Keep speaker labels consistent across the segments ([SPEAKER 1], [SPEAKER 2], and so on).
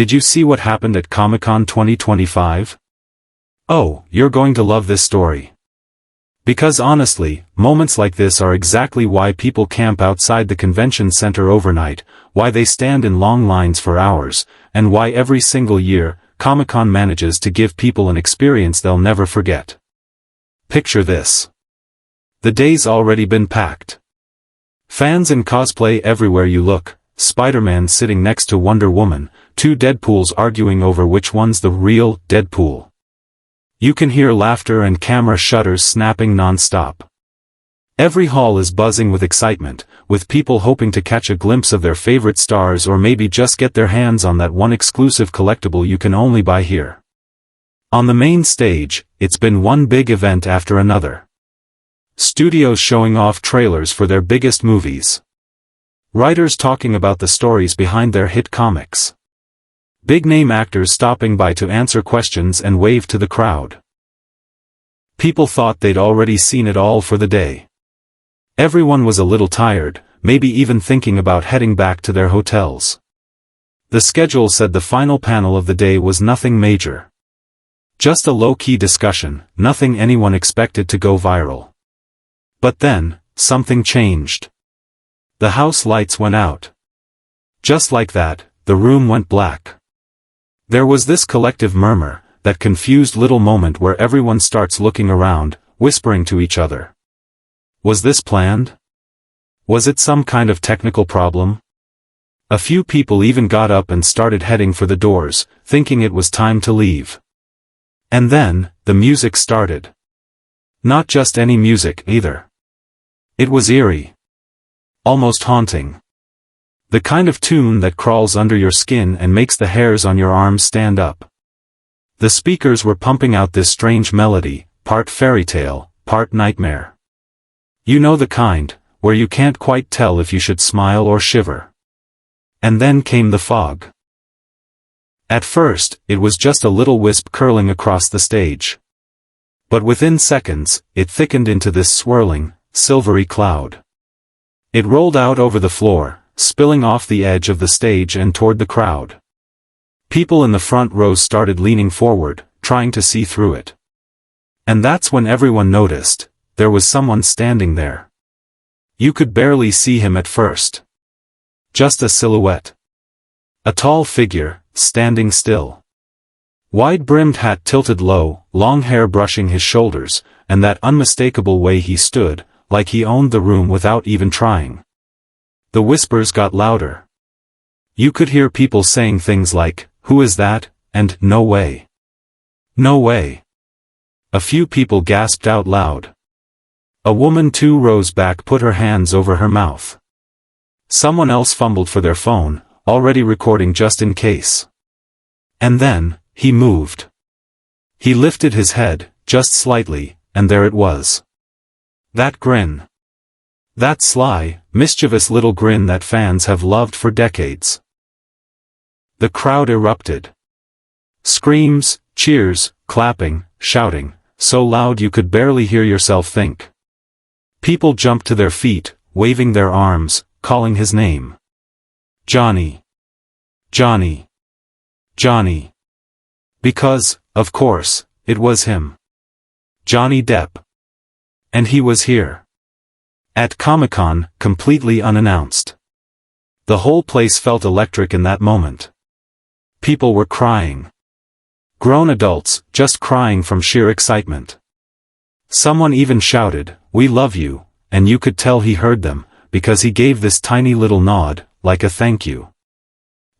[SPEAKER 1] Did you see what happened at Comic-Con 2025? Oh, you're going to love this story. Because honestly, moments like this are exactly why people camp outside the convention center overnight, why they stand in long lines for hours, and why every single year, Comic-Con manages to give people an experience they'll never forget. Picture this. The day's already been packed. Fans in cosplay everywhere you look, Spider-Man sitting next to Wonder Woman, two Deadpools arguing over which one's the real Deadpool. You can hear laughter and camera shutters snapping non-stop. Every hall is buzzing with excitement, with people hoping to catch a glimpse of their favorite stars or maybe just get their hands on that one exclusive collectible you can only buy here. On the main stage, it's been one big event after another. Studios showing off trailers for their biggest movies. Writers talking about the stories behind their hit comics. Big-name actors stopping by to answer questions and wave to the crowd. People thought they'd already seen it all for the day. Everyone was a little tired, maybe even thinking about heading back to their hotels. The schedule said the final panel of the day was nothing major. Just a low-key discussion, nothing anyone expected to go viral. But then, something changed. The house lights went out. Just like that, the room went black. There was this collective murmur, that confused little moment where everyone starts looking around, whispering to each other. Was this planned? Was it some kind of technical problem? A few people even got up and started heading for the doors, thinking it was time to leave. And then, the music started. Not just any music, either. It was eerie. Almost haunting. The kind of tune that crawls under your skin and makes the hairs on your arms stand up. The speakers were pumping out this strange melody, part fairy tale, part nightmare. You know the kind, where you can't quite tell if you should smile or shiver. And then came the fog. At first, it was just a little wisp curling across the stage. But within seconds, it thickened into this swirling, silvery cloud. It rolled out over the floor, spilling off the edge of the stage and toward the crowd. People in the front rows started leaning forward, trying to see through it. And that's when everyone noticed, there was someone standing there. You could barely see him at first. Just a silhouette. A tall figure, standing still. Wide-brimmed hat tilted low, long hair brushing his shoulders, and that unmistakable way he stood, like he owned the room without even trying. The whispers got louder. You could hear people saying things like, "Who is that?" and "No way." No way. A few people gasped out loud. A woman 2 rows back put her hands over her mouth. Someone else fumbled for their phone, already recording just in case. And then, he moved. He lifted his head, just slightly, and there it was. That grin. That sly, mischievous little grin that fans have loved for decades. The crowd erupted. Screams, cheers, clapping, shouting, so loud you could barely hear yourself think. People jumped to their feet, waving their arms, calling his name. Johnny. Johnny. Johnny. Because, of course, it was him. Johnny Depp. And he was here. At Comic-Con, completely unannounced. The whole place felt electric in that moment. People were crying. Grown adults, just crying from sheer excitement. Someone even shouted, "We love you," and you could tell he heard them, because he gave this tiny little nod, like a thank you.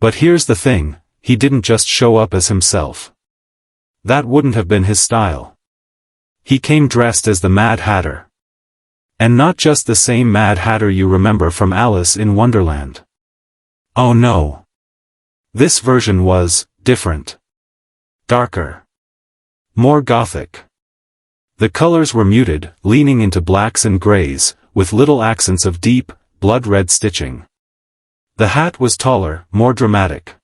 [SPEAKER 1] But here's the thing, he didn't just show up as himself. That wouldn't have been his style. He came dressed as the Mad Hatter. And not just the same Mad Hatter you remember from Alice in Wonderland. Oh no. This version was different. Darker. More gothic. The colors were muted, leaning into blacks and grays, with little accents of deep, blood-red stitching. The hat was taller, more dramatic.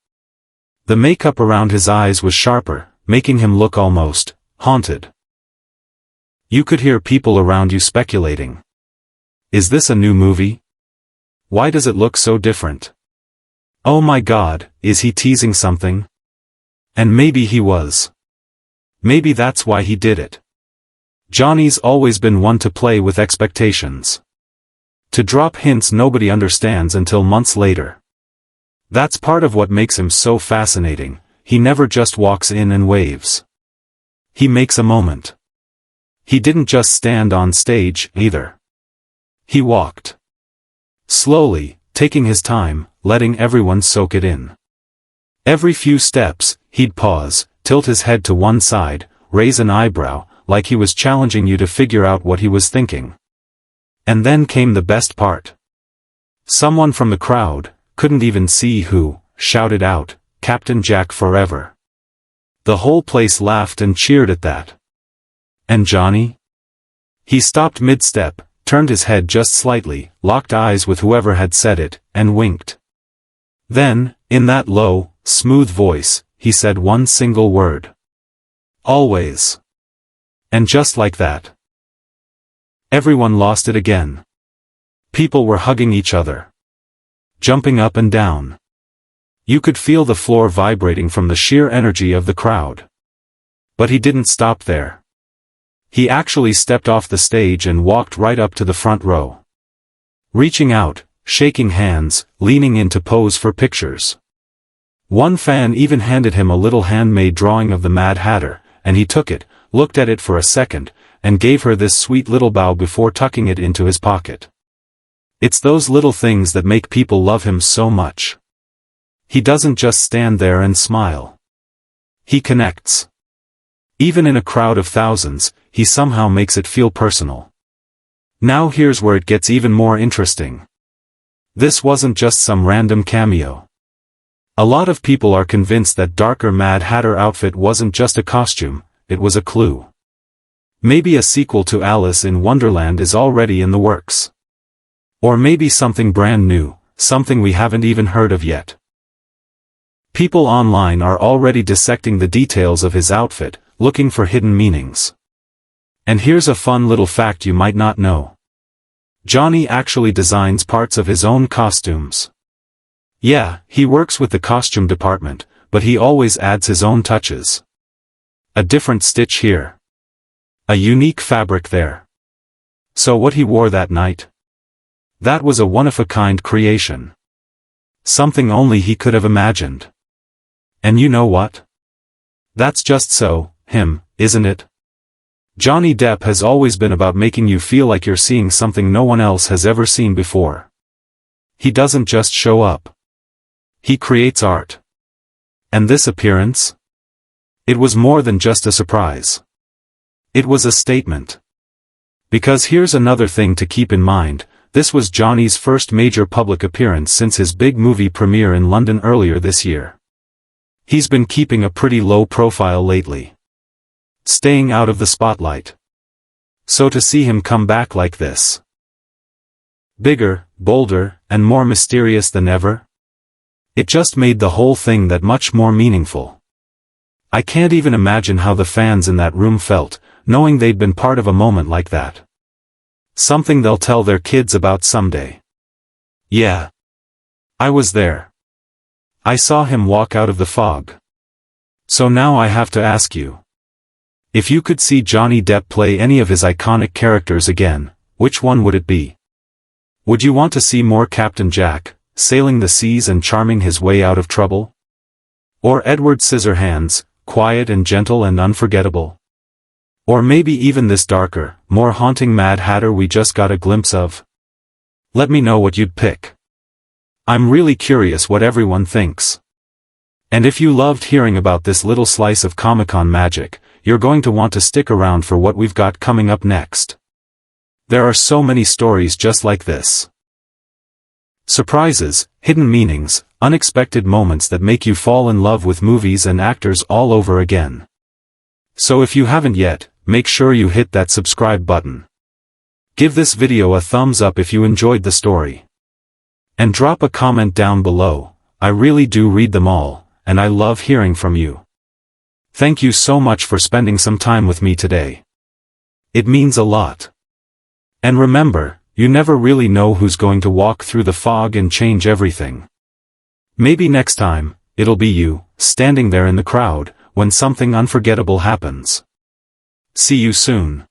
[SPEAKER 1] The makeup around his eyes was sharper, making him look almost haunted. You could hear people around you speculating. Is this a new movie? Why does it look so different? Oh my God, is he teasing something? And maybe he was. Maybe that's why he did it. Johnny's always been one to play with expectations. To drop hints nobody understands until months later. That's part of what makes him so fascinating. He never just walks in and waves. He makes a moment. He didn't just stand on stage, either. He walked. Slowly, taking his time, letting everyone soak it in. Every few steps, he'd pause, tilt his head to one side, raise an eyebrow, like he was challenging you to figure out what he was thinking. And then came the best part. Someone from the crowd, couldn't even see who, shouted out, "Captain Jack forever." The whole place laughed and cheered at that. And Johnny? He stopped mid-step, turned his head just slightly, locked eyes with whoever had said it, and winked. Then, in that low, smooth voice, he said one single word. Always. And just like that, everyone lost it again. People were hugging each other. Jumping up and down. You could feel the floor vibrating from the sheer energy of the crowd. But he didn't stop there. He actually stepped off the stage and walked right up to the front row. Reaching out, shaking hands, leaning in to pose for pictures. One fan even handed him a little handmade drawing of the Mad Hatter, and he took it, looked at it for a second, and gave her this sweet little bow before tucking it into his pocket. It's those little things that make people love him so much. He doesn't just stand there and smile. He connects. Even in a crowd of thousands, he somehow makes it feel personal. Now here's where it gets even more interesting. This wasn't just some random cameo. A lot of people are convinced that darker Mad Hatter outfit wasn't just a costume, it was a clue. Maybe a sequel to Alice in Wonderland is already in the works. Or maybe something brand new, something we haven't even heard of yet. People online are already dissecting the details of his outfit, looking for hidden meanings. And here's a fun little fact you might not know. Johnny actually designs parts of his own costumes. Yeah, he works with the costume department, but he always adds his own touches. A different stitch here. A unique fabric there. So what he wore that night? That was a one-of-a-kind creation. Something only he could have imagined. And you know what? That's just so, him, isn't it? Johnny Depp has always been about making you feel like you're seeing something no one else has ever seen before. He doesn't just show up. He creates art. And this appearance? It was more than just a surprise. It was a statement. Because here's another thing to keep in mind, this was Johnny's first major public appearance since his big movie premiere in London earlier this year. He's been keeping a pretty low profile lately. Staying out of the spotlight. So to see him come back like this. Bigger, bolder, and more mysterious than ever. It just made the whole thing that much more meaningful. I can't even imagine how the fans in that room felt, knowing they'd been part of a moment like that. Something they'll tell their kids about someday. Yeah. I was there. I saw him walk out of the fog. So now I have to ask you. If you could see Johnny Depp play any of his iconic characters again, which one would it be? Would you want to see more Captain Jack, sailing the seas and charming his way out of trouble? Or Edward Scissorhands, quiet and gentle and unforgettable? Or maybe even this darker, more haunting Mad Hatter we just got a glimpse of? Let me know what you'd pick. I'm really curious what everyone thinks. And if you loved hearing about this little slice of Comic-Con magic, you're going to want to stick around for what we've got coming up next. There are so many stories just like this. Surprises, hidden meanings, unexpected moments that make you fall in love with movies and actors all over again. So if you haven't yet, make sure you hit that subscribe button. Give this video a thumbs up if you enjoyed the story. And drop a comment down below. I really do read them all, and I love hearing from you. Thank you so much for spending some time with me today. It means a lot. And remember, you never really know who's going to walk through the fog and change everything. Maybe next time, it'll be you, standing there in the crowd, when something unforgettable happens. See you soon.